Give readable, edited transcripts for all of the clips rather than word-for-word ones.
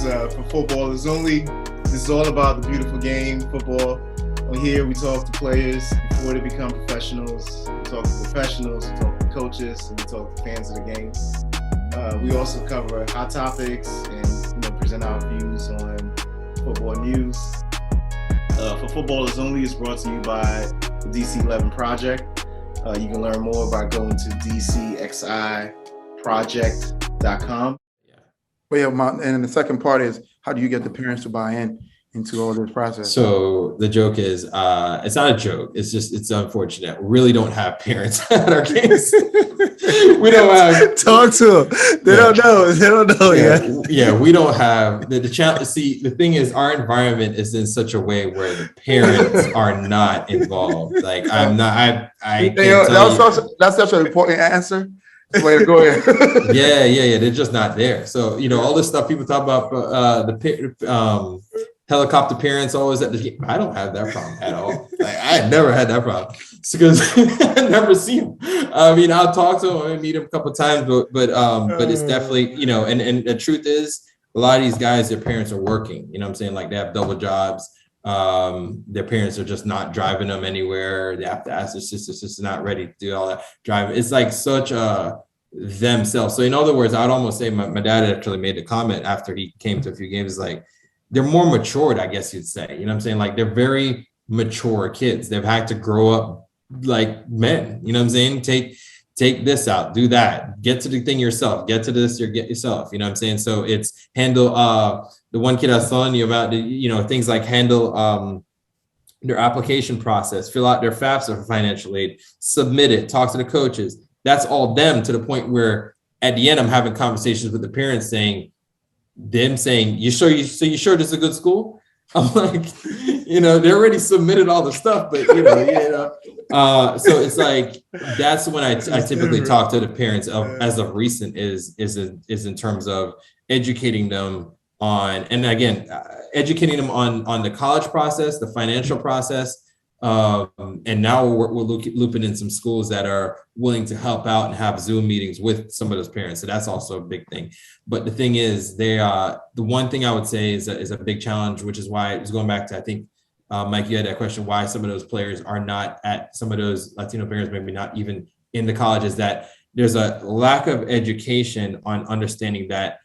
for Footballers Only. This is all about the beautiful game, football. On here, we talk to players before they become professionals. We talk to professionals, we talk to coaches, and we talk to fans of the game. We also cover hot topics and present our views on football news. For Footballers Only is brought to you by the DC11 Project. You can learn more by going to dcxiproject.com. Well, and the second part is, how do you get the parents to buy into all this process? So the joke is, it's not a joke. It's unfortunate. We really don't have parents at our games. We don't have. Talk to them. They don't know. They don't know yet. Yeah, we don't have the challenge. See, the thing is, our environment is in such a way where the parents are not involved. Like I'm not. I can't that's such an important answer. Wait, go ahead. Yeah. They're just not there. So all this stuff people talk about, the helicopter parents always at the game. I don't have that problem at all. Like, I never had that problem because I never see them. I mean, I'll talk to them, I meet them a couple of times, but it's definitely, and the truth is, a lot of these guys, their parents are working. You know what I'm saying? Like they have double jobs. Their parents are just not driving them anywhere. They have to ask their sister's not ready to do all that driving. It's like such themselves. So in other words, I'd almost say my dad actually made the comment after he came to a few games, like they're more matured, I guess you'd say. You know what I'm saying? Like they're very mature kids. They've had to grow up like men. You know what I'm saying? Take this out, do that, get to the thing yourself, get to this, or get yourself. You know what I'm saying? So it's handle the one kid I was telling you about, things like handle their application process, fill out their FAFSA for financial aid, submit it, talk to the coaches. That's all them, to the point where at the end I'm having conversations with the parents saying, you sure this is a good school? I'm like, they already submitted all the stuff, but so it's like, that's when I typically talk to the parents as of recent is in terms of educating them on, and again, educating them on the college process, the financial process. And now we're looping in some schools that are willing to help out and have Zoom meetings with some of those parents. So that's also a big thing. But the thing is, the one thing I would say is a big challenge, which is why it's going back to, I think, Mike, you had that question, why some of those players are not at some of those Latino parents, maybe not even in the colleges, that there's a lack of education on understanding that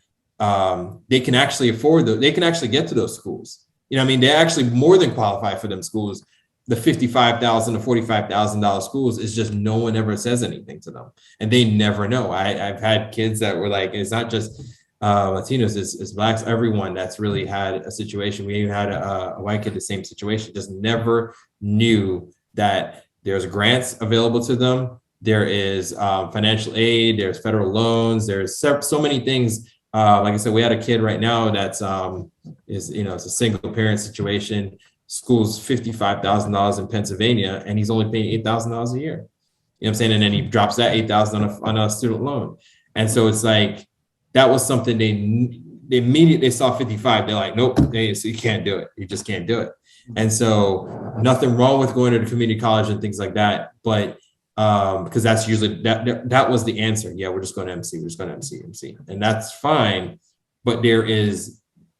they can actually they can actually get to those schools. They actually more than qualify for them schools. The $55,000 to $45,000 schools is just no one ever says anything to them, and they never know. I've had kids that were like, it's not just Latinos, it's Blacks, everyone that's really had a situation. We even had a white kid, the same situation, just never knew that there's grants available to them. There is financial aid, there's federal loans, there's so many things. Like I said, we had a kid right now that's it's a single parent situation. School's $55,000 in Pennsylvania, and he's only paying $8,000 a year. You know what I'm saying? And then he drops that $8,000 on a student loan. And so it's like, that was something they immediately saw 55. They're like, nope, so you can't do it. You just can't do it. And so nothing wrong with going to the community college and things like that. But because that's usually, that was the answer. Yeah, we're just going to MC. We're just going to MC. And that's fine. But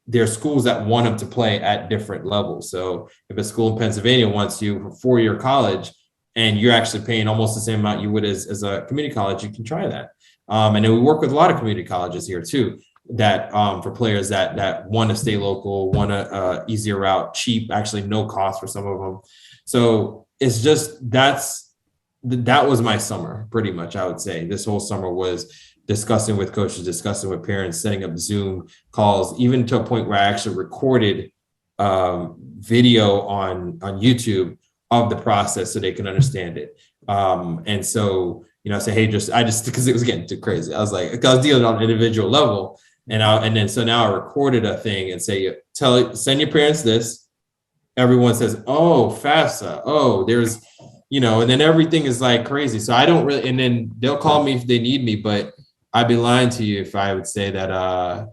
there are schools that want them to play at different levels. So if a school in Pennsylvania wants you for 4-year college and you're actually paying almost the same amount you would as a community college, you can try that. And then we work with a lot of community colleges here too, that for players that want to stay local, want a easier route, cheap, actually no cost for some of them. So it's just, that was my summer pretty much. I would say this whole summer was discussing with coaches, discussing with parents, setting up Zoom calls, even to a point where I actually recorded video on YouTube of the process so they can understand it. And so, I say, hey, because it was getting too crazy. I was like, I was dealing on an individual level. So now I recorded a thing and say, send your parents this. Everyone says, oh, FAFSA. Oh, there's, and then everything is like crazy. So I don't really, and then they'll call me if they need me, but I'd be lying to you if I would say that I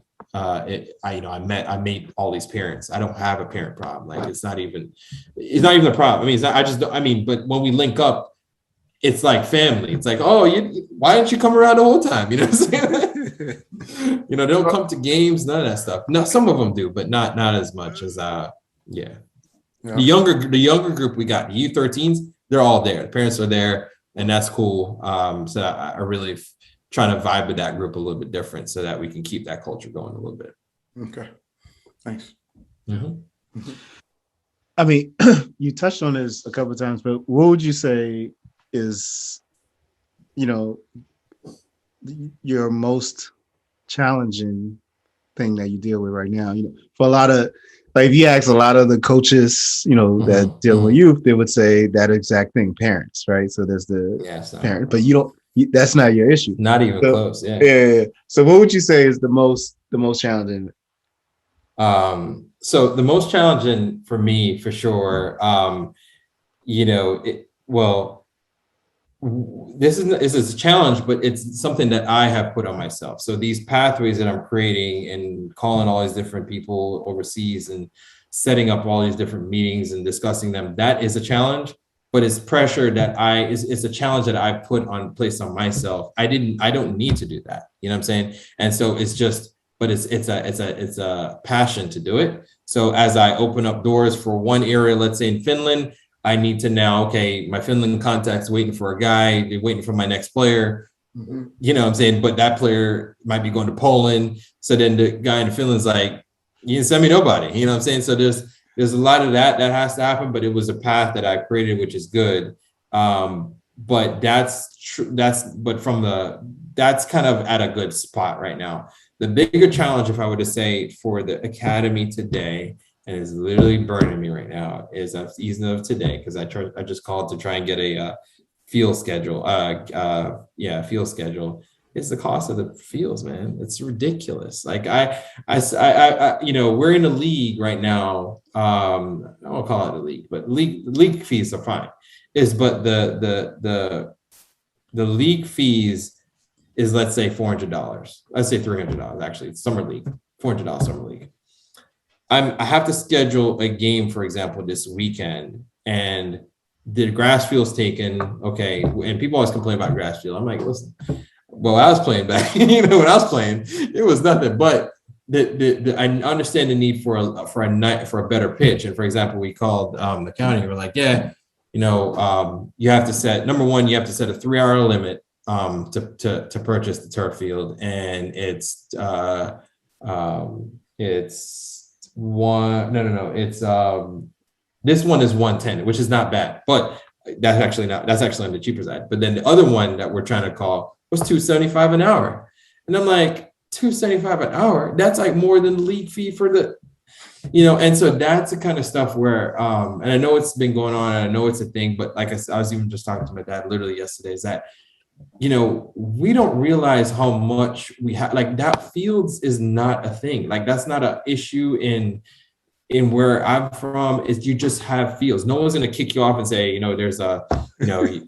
made all these parents. I don't have a parent problem. Like it's not even a problem. I mean, but when we link up, it's like family. It's like, oh, why didn't you come around the whole time? You know what I'm saying? You know, they don't come to games, none of that stuff. No, some of them do, but not as much as yeah. The younger group we got, the U13s, they're all there. The parents are there, and that's cool. So I really trying to vibe with that group a little bit different so that we can keep that culture going a little bit. Okay, thanks. Mm-hmm. I mean, you touched on this a couple of times, but what would you say is, you know, your most challenging thing that you deal with right now? You know, for a lot of, like, if you ask a lot of the coaches, you know, that deal with youth, they would say that exact thing, parents, right? So there's the parent, but you don't. That's not your issue. Not even close. Yeah. Yeah. So what would you say is the most challenging? So the most challenging for me, for sure, you know, this is a challenge, but it's something that I have put on myself. So these pathways that I'm creating and calling all these different people overseas and setting up all these different meetings and discussing them, that is a challenge, but it's pressure that it's a challenge that I placed on myself. I don't need to do that. You know what I'm saying? And so it's just, but it's a passion to do it. So as I open up doors for one area, let's say in Finland, I need to now, okay, my Finland contact's waiting for a guy, they're waiting for my next player. Mm-hmm. You know what I'm saying? But that player might be going to Poland. So then the guy in Finland's like, you didn't send me nobody. You know what I'm saying? So there's a lot of that has to happen, but it was a path that I created, which is good. But that's true. That's kind of at a good spot right now. The bigger challenge, if I were to say, for the academy today, and it's literally burning me right now, is I'm easing of today, because I just called to try and get a field schedule. Field schedule. It's the cost of the fields, man. It's ridiculous. Like I you know, we're in a league right now. I won't call it a league, but league fees are fine. But the league fees is, let's say, $400. Let's say $300. Actually, it's summer league, $400 summer league. I have to schedule a game, for example, this weekend, and the grass field's taken. Okay, and people always complain about grass field. I'm like, listen, well, I was playing back, you know, when I was playing, it was nothing. But I understand the need for a better pitch. And for example, we called the county. We're like, yeah, you know, you have to set, number one, you have to set a 3-hour limit to purchase the turf field, and it's this one is $110, which is not bad, but that's actually on the cheaper side. But then the other one that we're trying to call was $275 an hour, and I'm like, $275 an hour, that's like more than the league fee for the, you know. And so that's the kind of stuff where and I know it's been going on, and I know it's a thing, but like I was even just talking to my dad literally yesterday, is that, you know, we don't realize how much we have. Like, that fields is not a thing. Like, that's not an issue in where I'm from. Is you just have fields. No one's going to kick you off and say, you know, there's a, you know, you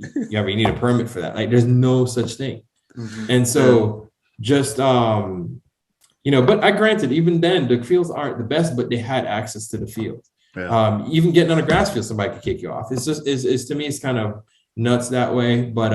need a permit for that. Like, there's no such thing. Mm-hmm. And so just, you know, but I granted, even then the fields aren't the best, but they had access to the field. Yeah. Even getting on a grass field, somebody could kick you off. It's just, is to me, it's kind of nuts that way. But,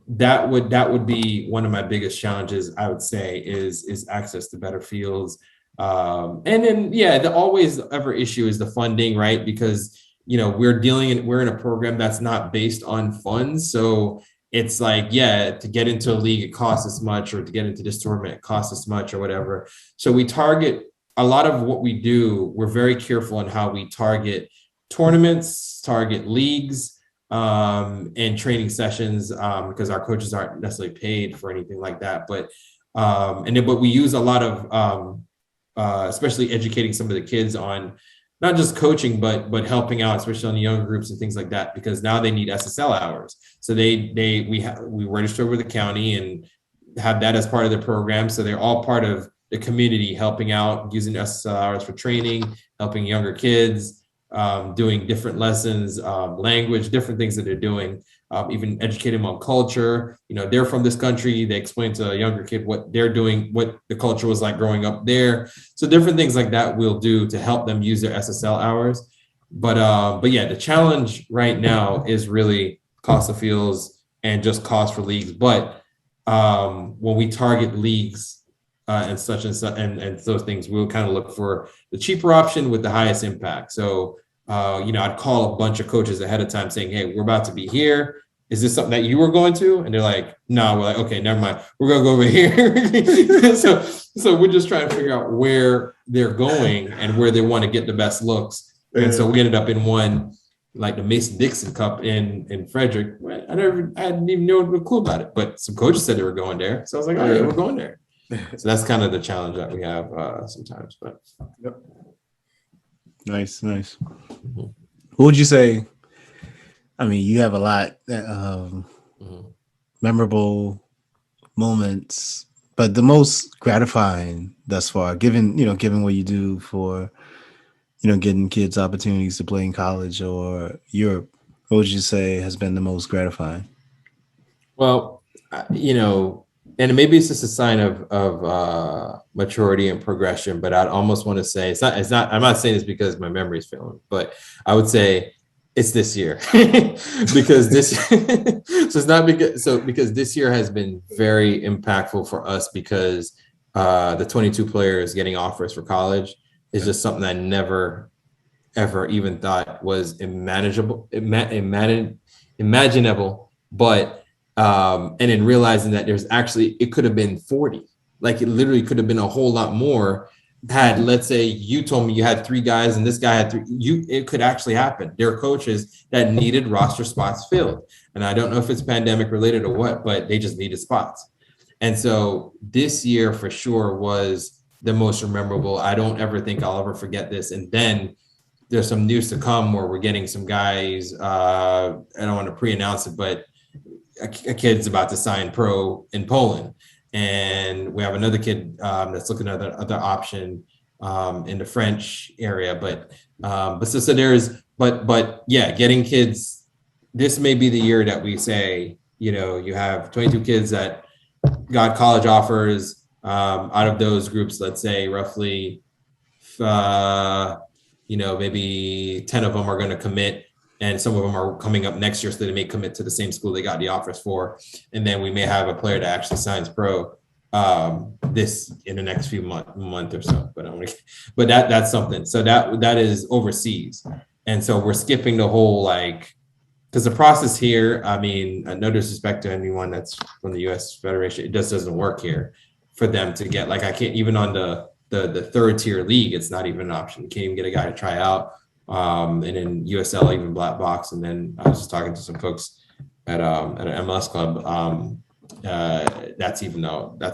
that would be one of my biggest challenges, I would say, is access to better fields. And then, yeah, the always ever issue is the funding, right? Because, you know, we're in a program that's not based on funds. So it's like, yeah, to get into a league, it costs this much, or to get into this tournament, it costs this much, or whatever. So we target a lot of what we do. We're very careful in how we target tournaments, target leagues, and training sessions, because our coaches aren't necessarily paid for anything like that. But but we use a lot of especially educating some of the kids on not just coaching, but helping out, especially on the younger groups and things like that, because now they need SSL hours. So we register with the county and have that as part of the program. So they're all part of the community, helping out, using SSL hours for training, helping younger kids, doing different lessons, language, different things that they're doing, even educate them on culture. You know, they're from this country. They explain to a younger kid what they're doing, what the culture was like growing up there. So different things like that we'll do to help them use their SSL hours. But yeah, the challenge right now is really cost of fields and just cost for leagues. But when we target leagues and such and those things, we'll kind of look for the cheaper option with the highest impact. So, I'd call a bunch of coaches ahead of time saying, hey, we're about to be here. Is this something that you were going to? And they're like, no. We're like, okay, never mind. We're going to go over here. So we're just trying to figure out where they're going and where they want to get the best looks. And so we ended up in one, like the Mason-Dixon Cup in Frederick. I didn't even know a clue about it, but some coaches said they were going there. So I was like, oh yeah, we're going there. So that's kind of the challenge that we have sometimes. But Nice. What would you say? I mean, you have a lot memorable moments, but the most gratifying thus far, given what you do for, getting kids opportunities to play in college or Europe, what would you say has been the most gratifying? Well, and maybe it's just a sign of maturity and progression, but I'd almost want to say it's not, I'm not saying this because my memory is failing, but I would say it's this year because because this year has been very impactful for us because the 22 players getting offers for college is just something I never, ever even thought was imaginable, but and in realizing that there's actually, it could have been 40, like it literally could have been a whole lot more had, let's say you told me you had 3 guys and this guy had 3, it could actually happen. There are coaches that needed roster spots filled. And I don't know if it's pandemic related or what, but they just needed spots. And so this year for sure was the most memorable. I don't ever think I'll ever forget this. And then there's some news to come where we're getting some guys, I don't want to pre-announce it, but a kid's about to sign pro in Poland. And we have another kid that's looking at other option in the French area. But getting kids, this may be the year that we say, you have 22 kids that got college offers. Out of those groups, let's say roughly, maybe 10 of them are going to commit. And some of them are coming up next year, so they may commit to the same school they got the offers for. And then we may have a player that actually signs pro this in the next few month or so. But that's something. So that is overseas. And so we're skipping the whole, because the process here, I mean, no disrespect to anyone that's from the U.S. Federation, it just doesn't work here for them to get, I can't even on the third tier league, it's not even an option. You can't even get a guy to try out. And in USL, even black box. And then I was just talking to some folks at an MLS club. That's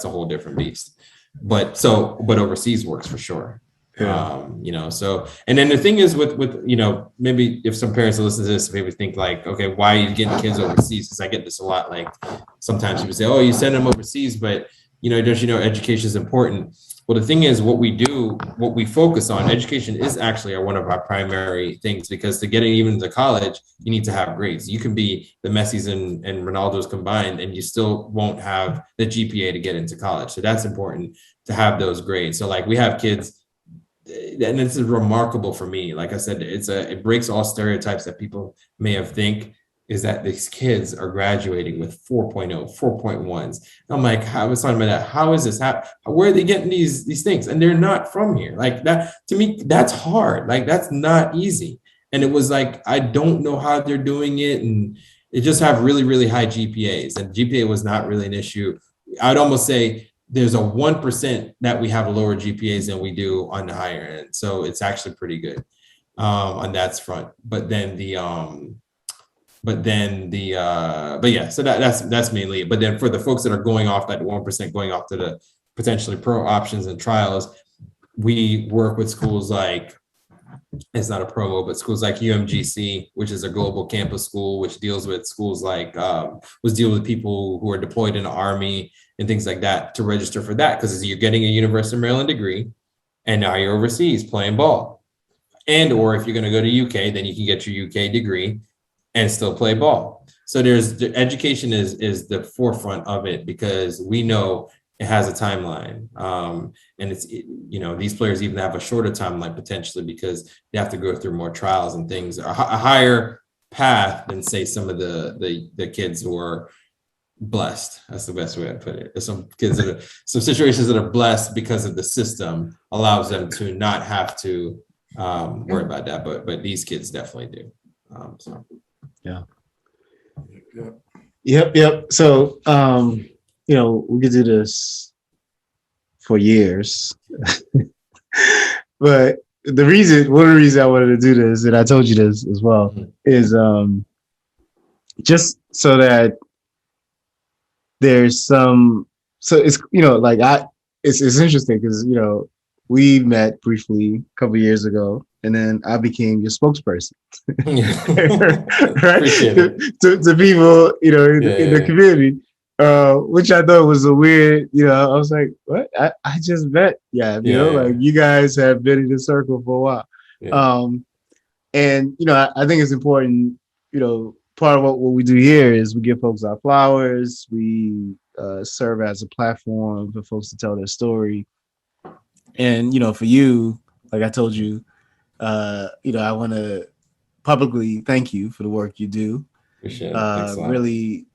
a whole different beast. But overseas works for sure. Yeah. So, and then the thing is with maybe if some parents listen to this, maybe think okay, why are you getting kids overseas? Because I get this a lot. Sometimes people say, oh, you send them overseas, but education is important. Well, the thing is, what we focus on, education is actually one of our primary things, because to get even to college, you need to have grades. You can be the Messis and Ronaldos combined, and you still won't have the GPA to get into college. So that's important to have those grades. So we have kids, and this is remarkable for me. Like I said, it breaks all stereotypes that people may have think, is that these kids are graduating with 4.0, 4.1s. I'm like, I was talking about that. How is this happening? Where are they getting these things? And they're not from here. That, to me, that's hard. That's not easy. And it was I don't know how they're doing it. And they just have really, really high GPAs. And GPA was not really an issue. I'd almost say there's a 1% that we have lower GPAs than we do on the higher end. So it's actually pretty good on that front. So that's mainly it. But then for the folks that are going off that 1%, going off to the potentially pro options and trials, we work with schools it's not a promo, but schools like UMGC, which is a global campus school, which deals with schools with people who are deployed in the Army and things like that, to register for that, because you're getting a University of Maryland degree and now you're overseas playing ball. And or if you're going to go to UK, then you can get your UK degree and still play ball. So the education is the forefront of it, because we know it has a timeline. And these players even have a shorter timeline potentially, because they have to go through more trials and things, a higher path than say some of the kids who are blessed. That's the best way I put it. There's some kids that are, some situations that are blessed because of the system allows them to not have to worry about that. But these kids definitely do. So yeah. Yep. So we could do this for years. But one of the reasons I wanted to do this, and I told you this as well, is just so that there's some, so it's, it's interesting because, we met briefly a couple of years ago, and then I became your spokesperson, right? To people, in the community, which I thought was a weird, I was like, what? I just met, like you guys have been in the circle for a while. Yeah. And, I think it's important, part of what we do here is we give folks our flowers. We serve as a platform for folks to tell their story. And, for you, like I told you, I want to publicly thank you for the work you do. Appreciate it. Really,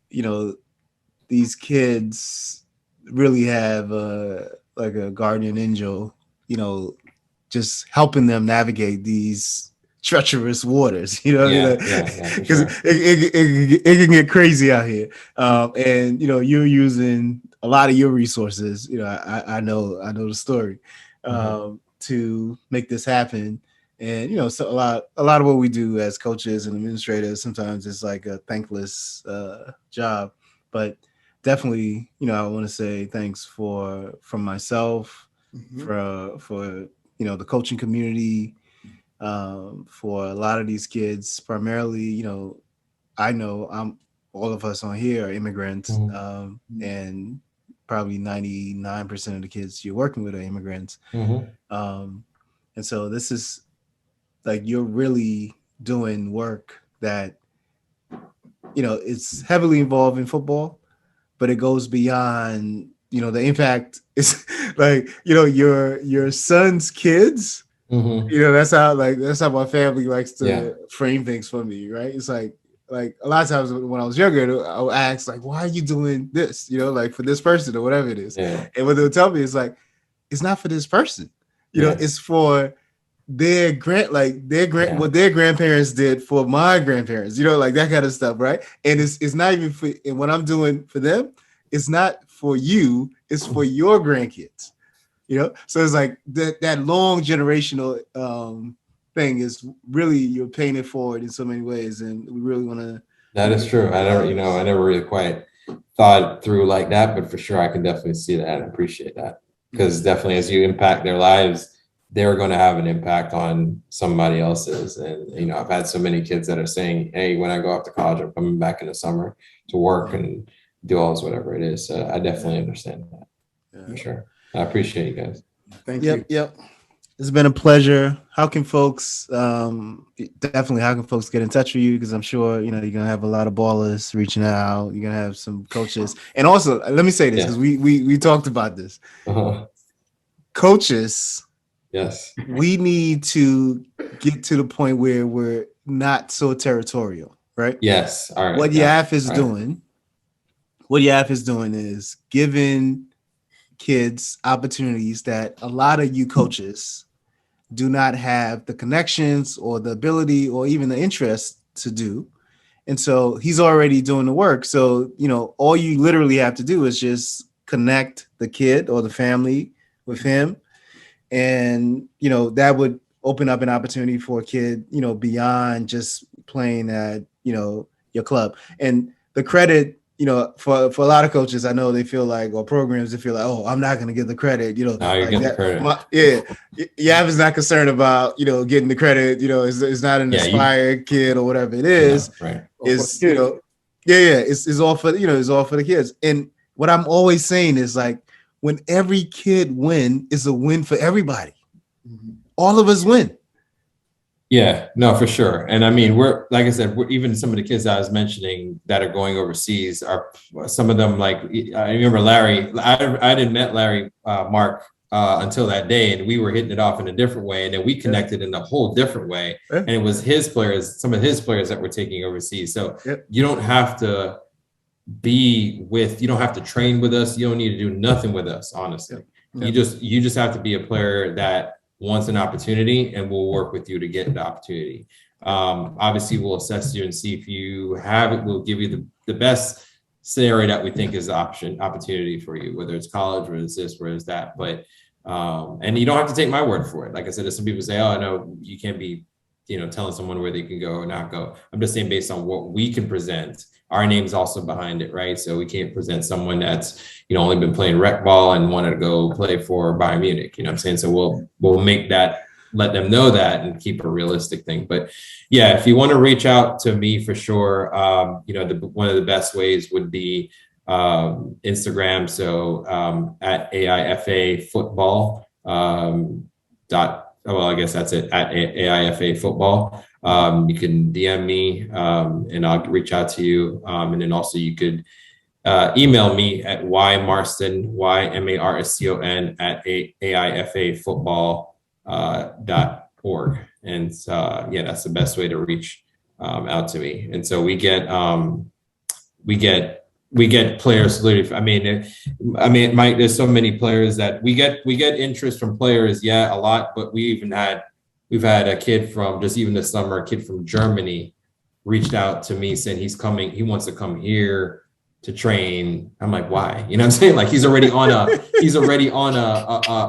these kids really have like a guardian angel, just helping them navigate these treacherous waters, because it can get crazy out here. And you're using a lot of your resources. I know the story to make this happen. And so a lot of what we do as coaches and administrators sometimes it's like a thankless job, but definitely I want to say thanks from myself, for the coaching community, for a lot of these kids. Primarily, I know all of us on here are immigrants, and probably 99% of the kids you're working with are immigrants. And so this is like, you're really doing work that, it's heavily involved in football, but it goes beyond, the impact is like, your son's kids, that's how my family likes to frame things for me. Right. It's like a lot of times when I was younger, I would ask like, why are you doing this? Like for this person or whatever it is. Yeah. And what they'll tell me is like, it's not for this person, it's for their what their grandparents did for my grandparents, like that kind of stuff. Right. And it's not even for, and what I'm doing for them, it's not for you, it's for your grandkids, so it's like that long generational thing is really, you're paying it forward in so many ways, and we really want to. That is true. I never really quite thought through like that, but for sure I can definitely see that and appreciate that, because definitely as you impact their lives, they're going to have an impact on somebody else's. And I've had so many kids that are saying, hey, when I go off to college, I'm coming back in the summer to work and do all this, whatever it is. So I definitely understand that. For sure. I appreciate you guys. Thank you. Yep. It's been a pleasure. How can folks get in touch with you? Because I'm sure, you're going to have a lot of ballers reaching out. You're going to have some coaches. And also, let me say this, because we talked about this. Coaches, yes, we need to get to the point where we're not so territorial, right? Yes. All right. What Yaf is doing is giving kids opportunities that a lot of you coaches do not have the connections or the ability or even the interest to do. And so he's already doing the work. So, all you literally have to do is just connect the kid or the family with him. And, that would open up an opportunity for a kid, beyond just playing at, your club. And the credit, for a lot of coaches, I know they feel like, or programs, they feel like, oh, I'm not going to get the credit, No, you're getting the credit. Yav is not concerned about, getting the credit, it's not an inspired kid or whatever it is. Right. It's, it's all for, it's all for the kids. And what I'm always saying is like, when every kid win, is a win for everybody. All of us win. Yeah, no, for sure. And I mean, we're, like I said, even some of the kids I was mentioning that are going overseas are some of them, like, I remember Larry, I didn't met Larry Mark until that day, and we were hitting it off in a different way. And then we connected in a whole different way. Yeah. And it was his players, some of his players that were taking overseas. So you don't have to you don't have to train with us. You don't need to do nothing with us, honestly. Yeah. You just have to be a player that wants an opportunity, and we'll work with you to get the opportunity. Obviously, we'll assess you and see if you have it. We'll give you the best scenario that we think is the opportunity for you, whether it's college, whether it's this, whether it's that. But and you don't have to take my word for it. Like I said, there's some people say, "Oh, no, you can't be, telling someone where they can go or not go." I'm just saying based on what we can present. Our name's also behind it, right? So we can't present someone that's, only been playing rec ball and wanted to go play for Bayern Munich. You know what I'm saying? So we'll make that, let them know that, and keep a realistic thing. But yeah, if you want to reach out to me for sure, one of the best ways would be Instagram. So at AIFA football I guess that's it, at AIFA football. You can DM me and I'll reach out to you. And then also you could email me at ymarston, YMARSTON at AIFAfootball.org. And yeah, that's the best way to reach out to me. And so we get players literally. I mean, Mike, there's so many players that we get interest from players. Yeah, a lot, but we've had a kid from just even this summer, a kid from Germany reached out to me saying he wants to come here to train. I'm like, why? You know what I'm saying? Like he's already on a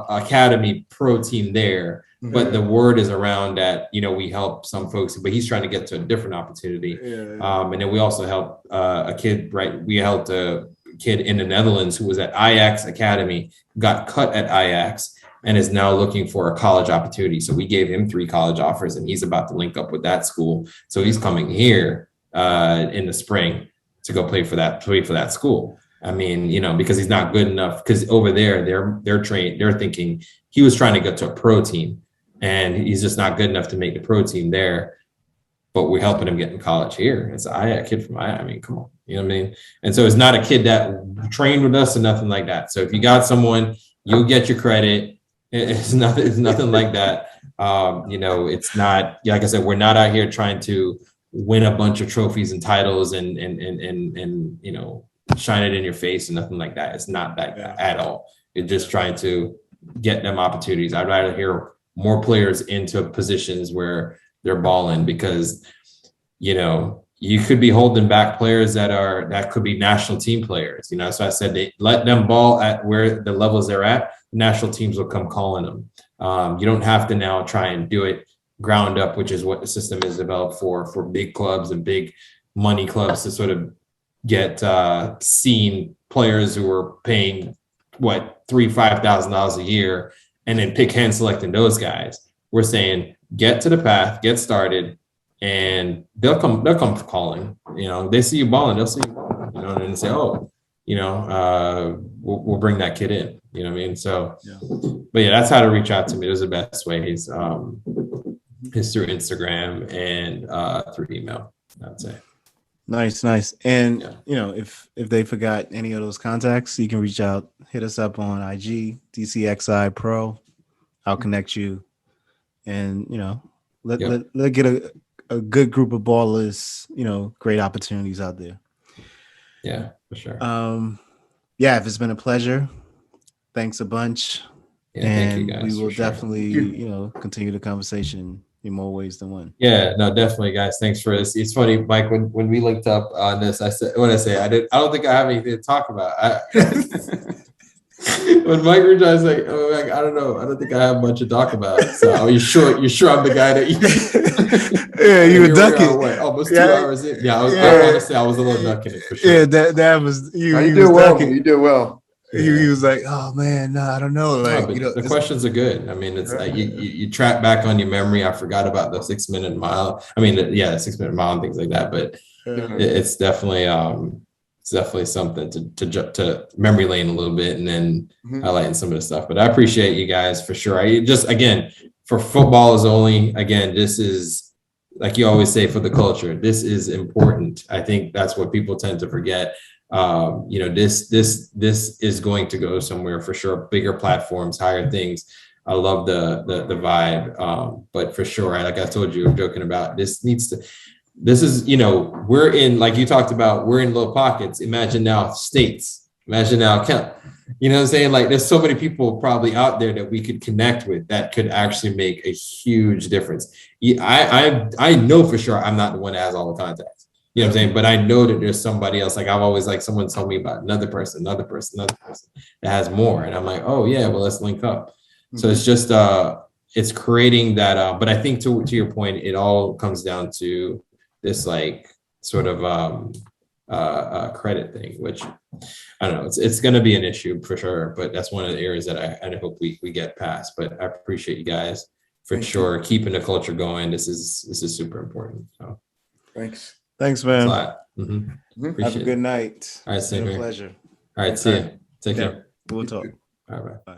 academy pro team there. But the word is around that, we help some folks, but he's trying to get to a different opportunity. And then we also helped a kid, right? We helped a kid in the Netherlands who was at Ajax Academy, got cut at Ajax, and is now looking for a college opportunity. So we gave him 3 college offers, and he's about to link up with that school. So he's coming here in the spring to go play for that school. I mean, because he's not good enough, because over there, they're thinking he was trying to get to a pro team. And he's just not good enough to make the pro team there, but we're helping him get in college here. It's a kid from I mean, come on, you know what I mean? And so it's not a kid that trained with us or nothing like that. So if you got someone, you'll get your credit. It's nothing like that. It's not, like I said, we're not out here trying to win a bunch of trophies and titles and shine it in your face and nothing like that. It's not that at all. You're just trying to get them opportunities. I'd rather hear more players into positions where they're balling, because you could be holding back players that could be national team players. So I said they let them ball at where the levels they're at. National teams will come calling them. You don't have to now try and do it ground up, which is what the system is developed for big clubs and big money clubs to sort of get seen players who are paying $3,000-$5,000 a year, and then pick hand selecting those guys. We're saying get to the path, get started, and they'll come calling. They see you balling, they'll see you balling, and say, oh, we'll bring that kid in. You know what I mean? So, but yeah, that's how to reach out to me. Those are the best ways. Is through Instagram and through email, I'd say. Nice. And if they forgot any of those contacts, you can reach out, hit us up on IG, DCXI Pro. I'll connect you, and let get a good group of ballers, great opportunities out there. Yeah, for sure. If it's been a pleasure. Thanks a bunch. Yeah, and thank you guys, we will definitely, continue the conversation in more ways than one. Yeah, no, definitely, guys. Thanks for this. It's funny, Mike, when we linked up on this, I said, I don't think I have anything to talk about. When Mike reached out, I was like, I don't know. I don't think I have much to talk about. So are you sure I'm the guy that you yeah, you were ducking. Almost 2 hours in. Yeah, honestly, I was a little ducking it for sure. Yeah, that was you. You did well. You did well. He was like, "Oh man, no, I don't know." Like, the questions are good. I mean, it's like you track back on your memory. I forgot about the 6 minute mile. I mean, the 6 minute mile and things like that. But it's definitely something to memory lane a little bit, and then highlighting some of the stuff. But I appreciate you guys for sure. Again, for football is only, again, this is, like you always say, for the culture. This is important. I think that's what people tend to forget. This is going to go somewhere for sure. Bigger platforms, higher things. I love the vibe. But for sure, like I told you, I'm joking about, this needs to, this is, we're in, like you talked about, we're in little pockets. Imagine now states, imagine now, you know what I'm saying? Like there's so many people probably out there that we could connect with that could actually make a huge difference. I know for sure I'm not the one that has all the contacts. You know what I'm saying? But I know that there's somebody else. Like I've always like someone told me about another person that has more. And I'm like, oh yeah, well, let's link up. So it's just it's creating that. But I think to your point, it all comes down to this like sort of credit thing, which I don't know. It's going to be an issue for sure. But that's one of the areas that I hope we get past. But I appreciate you guys for sure keeping the culture going. This is super important. So Thanks. Thanks, man. Have a good night. All right, it's been a pleasure. All right, see you. Take care. We'll talk. All right. Bye.